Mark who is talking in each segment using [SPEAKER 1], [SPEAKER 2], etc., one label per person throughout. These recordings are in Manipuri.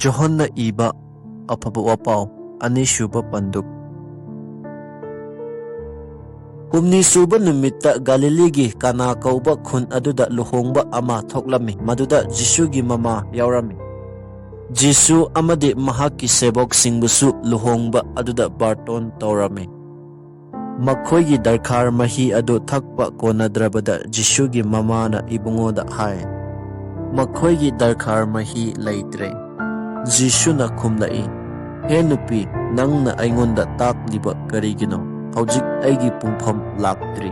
[SPEAKER 1] ꯖꯣꯍꯟꯅ ꯏꯕ ꯑꯐꯕ ꯋꯥꯄꯥꯎ ꯑꯅꯤꯁꯨꯕ ꯄꯟꯗꯨꯞ ꯍꯨꯝꯅꯤꯁꯨꯕ ꯅꯨꯃꯤꯠꯇ ꯒꯥꯂꯤꯂꯤꯒꯤ ꯀꯥꯅꯥ ꯀꯧꯕ ꯈꯨꯟ ꯑꯗꯨꯗ ꯂꯨꯍꯣꯡꯕ ꯑꯃ ꯊꯣꯛꯂꯝꯃꯤ, ꯃꯗꯨꯗ ꯖꯤꯁꯨꯒꯤ ꯃꯃꯥ ꯌꯥꯎꯔꯝꯃꯤ꯫ ꯖꯤꯁꯨ ꯑꯃꯗꯤ ꯃꯍꯥꯛꯀꯤ ꯁꯦꯕꯣꯛꯁꯤꯡꯕꯨꯁꯨ ꯂꯨꯍꯣꯡꯕ ꯑꯗꯨꯗ ꯕꯥꯔꯇꯣꯟ ꯇꯧꯔꯝꯃꯤ꯫ ꯃꯈꯣꯏꯒꯤ ꯗꯔꯈꯥꯔ ꯃꯍꯤ ꯑꯗꯨ ꯊꯛꯄ ꯀꯣꯟꯅꯗ꯭ꯔꯕꯗ ꯖꯤꯁꯨꯒꯤ ꯃꯃꯥꯅ ꯏꯕꯨꯡꯉꯣꯗ ꯍꯥꯏ, "ꯃꯈꯣꯏꯒꯤ ꯗꯔꯈꯥꯔ ꯃꯍꯤ ꯂꯩꯇ꯭ꯔꯦ꯫" ꯖꯤꯁꯨꯅ ꯈꯨꯝꯂꯛꯏ, "ꯍꯦ ꯅꯨꯄꯤ, ꯅꯪꯅ ꯑꯩꯉꯣꯟꯗ ꯇꯥꯛꯂꯤꯕ ꯀꯔꯤꯒꯤꯅꯣ? ꯍꯧꯖꯤꯛ ꯑꯩꯒꯤ ꯄꯨꯡꯐꯝ ꯂꯥꯛꯇ꯭ꯔꯤ꯫"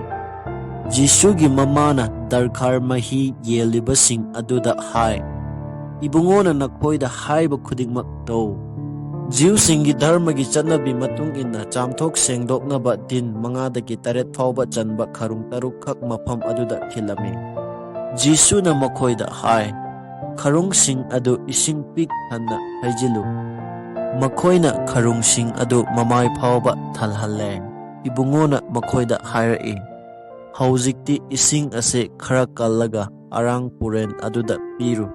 [SPEAKER 1] ꯖꯤꯁꯨꯒꯤ ꯃꯃꯥꯅ ꯗꯔꯈꯥꯔ ꯃꯍꯤ ꯌꯦꯜꯂꯤꯕꯁꯤꯡ ꯑꯗꯨꯗ ꯍꯥꯏ, "ꯏꯕꯨꯡꯉꯣꯅ ꯅꯈꯣꯏꯗ ꯍꯥꯏꯕ ꯈꯨꯗꯤꯡꯃꯛ ꯇꯧ꯫" ꯖꯤꯎꯁꯤꯡꯒꯤ ꯙꯔꯃꯒꯤ ꯆꯠꯅꯕꯤ ꯃꯇꯨꯡ ꯏꯟꯅ ꯆꯥꯝꯊꯣꯛ ꯁꯦꯡꯗꯣꯛꯅꯕ ꯗꯤꯟ 5ꯗꯒꯤ 8 ꯐꯥꯎꯕ ꯆꯟꯕ ꯈꯔꯨꯡ 3 ꯈꯛ ꯃꯐꯝ ꯑꯗꯨꯗ ꯈꯤꯜꯂꯝꯃꯤ꯫ ꯖꯤꯁꯨꯅ ꯃꯈꯣꯏꯗ ꯍꯥꯏ, "ꯈꯔꯨꯡꯁꯤꯡ ꯑꯗꯨ ꯏꯁꯤꯡ ꯄꯤꯛ ꯊꯟꯅ ꯍꯩꯖꯤꯜꯂꯨ꯫" ꯃꯈꯣꯏꯅ ꯈꯔꯨꯡꯁꯤꯡ ꯑꯗꯨ ꯃꯃꯥꯏ ꯐꯥꯎꯕ ꯊꯜꯍꯜꯂꯦ꯫ ꯏꯕꯨꯡꯉꯣꯅ ꯃꯈꯣꯏꯗ ꯍꯥꯏꯔꯛꯏ, "ꯍꯧꯖꯤꯛꯇꯤ ꯏꯁꯤꯡ ꯑꯁꯤ ꯈꯔ ꯀꯜꯂꯒ ꯑꯔꯥꯡ ꯄꯨꯔꯦꯟ ꯑꯗꯨꯗ ꯄꯤꯔꯨ꯫"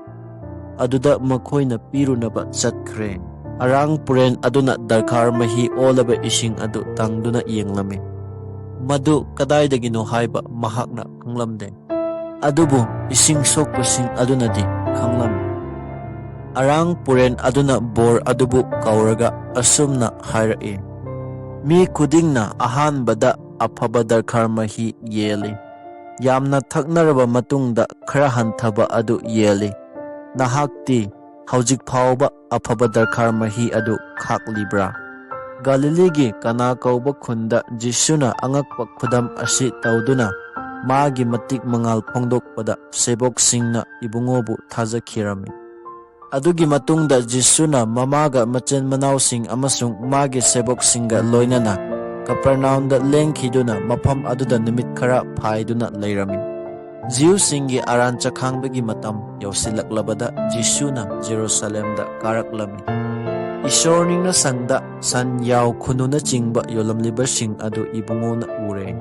[SPEAKER 1] ꯑꯗꯨꯗ ꯃꯈꯣꯏꯅ ꯄꯤꯔꯨꯅꯕ ꯆꯠꯈ꯭ꯔꯦ꯫ ꯑꯔꯥꯡ ꯄꯨꯔꯦꯟ ꯑꯗꯨꯅ ꯗꯔꯈꯥꯔ ꯃꯍꯤ ꯑꯣꯜꯂꯕ ꯏꯁꯤꯡ ꯑꯗꯨ ꯇꯪꯗꯨꯅ ꯌꯦꯡꯂꯝꯃꯤ꯫ ꯃꯗꯨ ꯀꯗꯥꯏꯗꯒꯤꯅꯣ ꯍꯥꯏꯕ ꯃꯍꯥꯛꯅ ꯈꯪꯂꯝꯗꯦ, ꯑꯗꯨꯕꯨ ꯏꯁꯤꯡ ꯁꯣꯛꯄꯁꯤꯡ ꯑꯗꯨꯅꯗꯤ ꯈꯪꯂꯝꯃꯤ꯫ ꯑꯔꯥꯡ ꯄꯨꯔꯦꯟ ꯑꯗꯨꯅ ꯕꯣꯔ ꯑꯗꯨꯕꯨ ꯀꯧꯔꯒ ꯑꯁꯨꯝꯅ ꯍꯥꯏꯔꯛꯏ, "ꯃꯤ ꯈꯨꯗꯤꯡꯅ ꯑꯍꯥꯟꯕꯗ ꯑꯐꯕ ꯗꯔꯈꯥꯔ ꯃꯍꯤ ꯌꯦꯜꯂꯤ, ꯌꯥꯝꯅ ꯊꯛꯅꯔꯕ ꯃꯇꯨꯡꯗ ꯈꯔ ꯍꯟꯊꯕ ꯑꯗꯨ ꯌꯦꯜꯂꯤ꯫ ꯅꯍꯥꯛꯇꯤ ꯍꯧꯖꯤꯛ ꯐꯥꯎꯕ ꯑꯐꯕ ꯗꯔꯈꯥꯔ ꯃꯍꯤ ꯑꯗꯨ ꯈꯥꯛꯂꯤꯕ꯭ꯔꯥ?" ꯒꯥꯂꯤꯂꯤꯒꯤ ꯀꯥꯅꯥ ꯀꯧꯕ ꯈꯨꯟꯗ ꯖꯤꯁꯨꯅ ꯑꯉꯛꯄ ꯈꯨꯗꯝ ꯑꯁꯤ ꯇꯧꯗꯨꯅ ꯃꯥꯒꯤ ꯃꯇꯤꯛ ꯃꯉꯥꯜ ꯐꯣꯡꯗꯣꯛꯄꯗ ꯁꯦꯕꯣꯛꯁꯤꯡꯅ ꯏꯕꯨꯡꯉꯣꯕꯨ ꯊꯥꯖꯈꯤꯔꯝꯃꯤ꯫ ꯑꯗꯨꯒꯤ ꯃꯇꯨꯡꯗ ꯖꯤꯁꯨꯅ ꯃꯃꯥꯒ ꯃꯆꯤꯟ ꯃꯅꯥꯎꯁꯤꯡ ꯑꯃꯁꯨꯡ ꯃꯥꯒꯤ ꯁꯦꯕꯣꯛꯁꯤꯡꯒ ꯂꯣꯏꯅꯅ ꯀꯄꯔꯅꯥꯎꯝꯗ ꯂꯦꯡꯈꯤꯗꯨꯅ ꯃꯐꯝ ꯑꯗꯨꯗ ꯅꯨꯃꯤꯠ ꯈꯔ ꯐꯥꯏꯗꯨꯅ ꯂꯩꯔꯝꯃꯤ꯫ ꯖꯤꯎꯁꯤꯡꯒꯤ ꯑꯔꯥꯟ ꯆꯈꯥꯡꯕꯒꯤ ꯃꯇꯝ ꯌꯧꯁꯤꯜꯂꯛꯂꯕꯗ ꯖꯤꯁꯨꯅ ꯖꯦꯔꯨꯁꯥꯂꯦꯝꯗ ꯀꯥꯔꯛꯂꯝꯃꯤ꯫ ꯏꯁꯣꯔ ꯅꯤꯡꯅ ꯁꯪꯗ ꯁꯟ, ꯌꯥꯎ, ꯈꯨꯅꯨꯅꯆꯤꯡꯕ ꯌꯣꯜꯂꯝꯂꯤꯕꯁꯤꯡ ꯑꯗꯨ ꯏꯕꯨꯡꯉꯣꯅ ꯎꯔꯦ꯫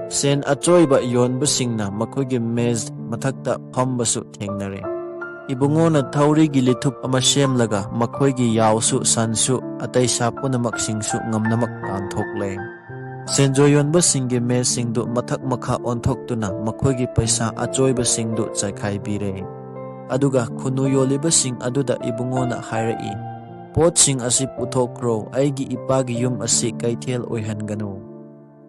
[SPEAKER 1] ꯁꯦꯟ ꯑꯆꯣꯏꯕ ꯌꯣꯟꯕꯁꯤꯡꯅ ꯃꯈꯣꯏꯒꯤ ꯃꯦꯖ ꯃꯊꯛꯇ ꯐꯝꯕꯁꯨ ꯊꯦꯡꯅꯔꯦ꯫ ꯏꯕꯨꯡꯉꯣꯅ ꯊꯧꯔꯤꯒꯤ ꯂꯤꯊꯨꯞ ꯑꯃ ꯁꯦꯝꯂꯒ ꯃꯈꯣꯏꯒꯤ ꯌꯥꯎꯁꯨ, ꯁꯟꯁꯨ, ꯑꯇꯩ ꯁꯥ ꯄꯨꯝꯅꯃꯛꯁꯤꯡꯁꯨ ꯉꯝꯅꯃꯛ ꯇꯥꯟꯊꯣꯛꯂꯦ꯫ ꯁꯦꯟꯖꯣꯏ ꯌꯣꯟꯕꯁꯤꯡꯒꯤ ꯃꯦꯖꯁꯤꯡꯗꯨ ꯃꯊꯛ ꯃꯈꯥ ꯑꯣꯟꯊꯣꯛꯇꯨꯅ ꯃꯈꯣꯏꯒꯤ ꯄꯩꯁꯥ ꯑꯆꯣꯏꯕꯁꯤꯡꯗꯨ ꯆꯥꯏꯈꯥꯏꯕꯤꯔꯦ꯫ ꯑꯗꯨꯒ ꯈꯨꯅꯨ ꯌꯣꯜꯂꯤꯕꯁꯤꯡ ꯑꯗꯨꯗ ꯏꯕꯨꯡꯉꯣꯅ ꯍꯥꯏꯔꯛꯏ, "ꯄꯣꯠꯁꯤꯡ ꯑꯁꯤ ꯄꯨꯊꯣꯛꯈ꯭ꯔꯣ, ꯑꯩꯒꯤ ꯏꯄꯥꯒꯤ ꯌꯨꯝ ꯑꯁꯤ ꯀꯩꯊꯦꯜ ꯑꯣꯏꯍꯟꯒꯅꯨ꯫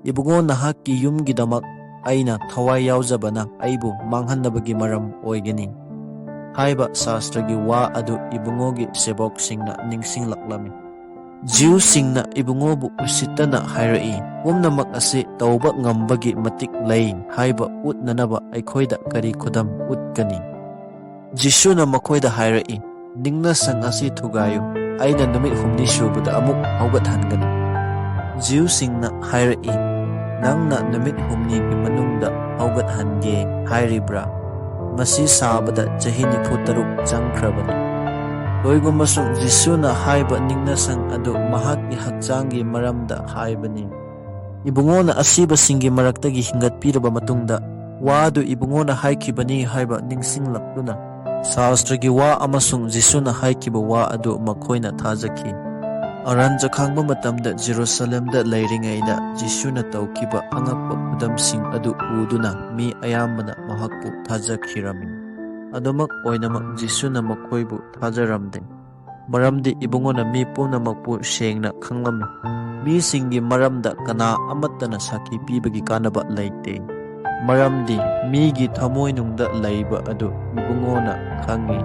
[SPEAKER 1] ꯏꯕꯨꯡꯉꯣ, ꯅꯍꯥꯛꯀꯤ ꯌꯨꯝꯒꯤꯗꯃꯛ ꯑꯩꯅ ꯊꯋꯥꯏ ꯌꯥꯎꯖꯕꯅ ꯑꯩꯕꯨ ꯃꯥꯡꯍꯟꯅꯕꯒꯤ ꯃꯔꯝ ꯑꯣꯏꯒꯅꯤ" ꯍꯥꯏꯕ ꯁꯥꯁꯇ꯭ꯔꯒꯤ ꯋꯥ ꯑꯗꯨ ꯏꯕꯨꯡꯉꯣꯒꯤ ꯁꯦꯕꯣꯛꯁꯤꯡꯅ ꯅꯤꯡꯁꯤꯡꯂꯛꯂꯝꯃꯤ꯫ ꯖꯤꯎꯁꯤꯡꯅ ꯏꯕꯨꯡꯉꯣꯕꯨ ꯎꯁꯤꯠꯇꯅ ꯍꯥꯏꯔꯛꯏ, "ꯄꯨꯝꯅꯃꯛ ꯑꯁꯤ ꯇꯧꯕ ꯉꯝꯕꯒꯤ ꯃꯇꯤꯛ ꯂꯩ ꯍꯥꯏꯕ ꯎꯠꯅꯅꯕ ꯑꯩꯈꯣꯏꯗ ꯀꯔꯤ ꯈꯨꯗꯝ ꯎꯠꯀꯅꯤ?" ꯖꯤꯁꯨꯅ ꯃꯈꯣꯏꯗ ꯍꯥꯏꯔꯛꯏ, "ꯅꯤꯡꯅꯁꯪ ꯑꯁꯤ ꯊꯨꯒꯥꯏꯌꯨ, ꯑꯩꯅ ꯅꯨꯃꯤꯠ 6ꯅꯤ ꯁꯨꯕꯗ ꯑꯃꯨꯛ ꯍꯧꯒꯠꯍꯟꯒꯅꯤ꯫" ꯖꯤꯎꯁꯤꯡꯅ ꯍꯥꯏꯔꯛꯏ, "ꯅꯪꯅ ꯅꯨꯃꯤꯠ 6ꯅꯤꯒꯤ ꯃꯅꯨꯡꯗ ꯍꯧꯒꯠꯍꯟꯒꯦ ꯍꯥꯏꯔꯤꯕ꯭ꯔꯥ? ꯃꯁꯤ ꯁꯥꯕꯗ ꯆꯍꯤ 94 ꯆꯪꯈ꯭ꯔꯕꯅꯤ꯫" ꯀꯔꯤꯒꯨꯝꯕꯁꯨꯡ ꯖꯤꯁꯨꯅ ꯍꯥꯏꯕ ꯅꯤꯡꯅꯁꯪ ꯑꯗꯨ ꯃꯍꯥꯛꯀꯤ ꯍꯛꯆꯥꯡꯒꯤ ꯃꯔꯝꯗ ꯍꯥꯏꯕꯅꯤ꯫ ꯏꯕꯨꯡꯉꯣꯅ ꯑꯁꯤꯕꯁꯤꯡꯒꯤ ꯃꯔꯛꯇꯒꯤ ꯍꯤꯡꯒꯠꯄꯤꯔꯕ ꯃꯇꯨꯡꯗ ꯋꯥꯗꯨ ꯏꯕꯨꯡꯉꯣꯅ ꯍꯥꯏꯈꯤꯕꯅꯤ ꯍꯥꯏꯕ ꯅꯤꯡꯁꯤꯡꯂꯛꯇꯨꯅ ꯁꯥꯁꯇ꯭ꯔꯒꯤ ꯋꯥ ꯑꯃꯁꯨꯡ ꯖꯤꯁꯨꯅ ꯍꯥꯏꯈꯤꯕ ꯋꯥ ꯑꯗꯨ ꯃꯈꯣꯏꯅ ꯊꯥꯖꯈꯤ꯫ ꯑꯔꯥꯟ ꯆꯈꯥꯡꯕ ꯃꯇꯝꯗ ꯖꯦꯔꯨꯁꯥꯂꯦꯝꯗ ꯂꯩꯔꯤꯉꯩꯗ ꯖꯤꯁꯨꯅ ꯇꯧꯈꯤꯕ ꯑꯉꯛꯄ ꯈꯨꯗꯝꯁꯤꯡ ꯑꯗꯨ ꯎꯗꯨꯅ ꯃꯤ ꯑꯌꯥꯝꯕꯅ ꯃꯍꯥꯛꯄꯨ ꯊꯥꯖꯈꯤꯔꯝꯃꯤ꯫ ꯑꯗꯨꯃꯛ ꯑꯣꯏꯅꯃꯛ ꯖꯤꯁꯨꯅ ꯃꯈꯣꯏꯕꯨ ꯊꯥꯖꯔꯝꯗꯦ, ꯃꯔꯝꯗꯤ ꯏꯕꯨꯡꯉꯣꯅ ꯃꯤ ꯄꯨꯝꯅꯃꯛꯄꯨ ꯁꯦꯡꯅ ꯈꯪꯂꯝꯃꯤ꯫ ꯃꯤꯁꯤꯡꯒꯤ ꯃꯔꯝꯗ ꯀꯅꯥ ꯑꯃꯠꯇꯅ ꯁꯥꯈꯤ ꯄꯤꯕꯒꯤ ꯀꯥꯟꯅꯕ ꯂꯩꯇꯦ, ꯃꯔꯝꯗꯤ ꯃꯤꯒꯤ ꯊꯃꯣꯏꯅꯨꯡꯗ ꯂꯩꯕ ꯑꯗꯨ ꯏꯕꯨꯡꯉꯣꯅ ꯈꯪꯏ꯫